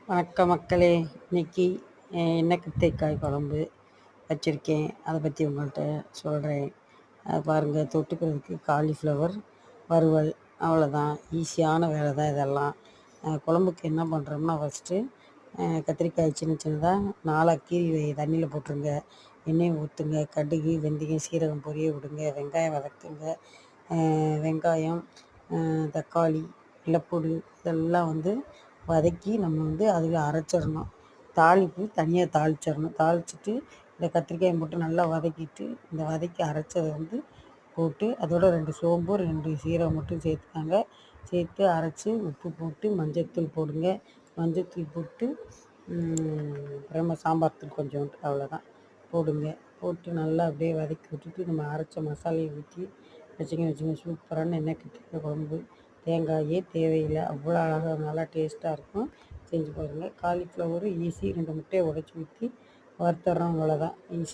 வணக்கம் மக்களே. இன்னைக்கு எண்ணெய் கத்திரிக்காய் குழம்பு வச்சுருக்கேன். அதை பற்றி உங்கள்கிட்ட சொல்கிறேன். அது பாருங்கள், தொட்டுக்கிறதுக்கு காலிஃப்ளவர் வறுவல், அவ்வளோதான். ஈஸியான வேலை தான் இதெல்லாம். குழம்புக்கு என்ன பண்ணுறோம்னா, ஃபஸ்ட்டு கத்திரிக்காய் சின்ன சின்னதாக 4 கீரி தண்ணியில் போட்டுருங்க. எண்ணெயை ஊற்றுங்க, கடுகு வெந்தயம் சீரகம் பொரிய விடுங்க, வெங்காயம் வதக்குங்க. வெங்காயம், தக்காளி, வெள்ளைப்பூடு இதெல்லாம் வதக்கி நம்ம அதில் அரைச்சிடணும். தாளிப்பு தனியாக தாளிச்சிடணும். தாளிச்சிட்டு இந்த கத்திரிக்காயை போட்டு நல்லா வதக்கிட்டு, இந்த வதக்கி அரைச்சதை போட்டு, அதோட 2 சோம்பு 2 சீரகம் மட்டும் சேர்த்துக்காங்க. சேர்த்து அரைச்சி உப்பு போட்டு மஞ்சள்தூள் போடுங்க. மஞ்சள்தூள் போட்டு அப்புறமா சாம்பார் தூள் கொஞ்சோண்டு, அவ்வளோதான் போடுங்க. போட்டு நல்லா அப்படியே வதக்கி விட்டுட்டு நம்ம அரைச்ச மசாலையை ஊற்றி வச்சுங்க. சூப்பரான எண்ணெய் கத்திரிக்காய் குழம்பு. தேங்காயே தேவையில்லை, அவ்வளோ அழகாக நல்லா டேஸ்ட்டாக இருக்கும். செஞ்சு பாருங்கள். Cauliflower easy. 2 முட்டையை உடச்சி ஊற்றி வறுத்துறோம், அவ்வளோதான் ஈஸி.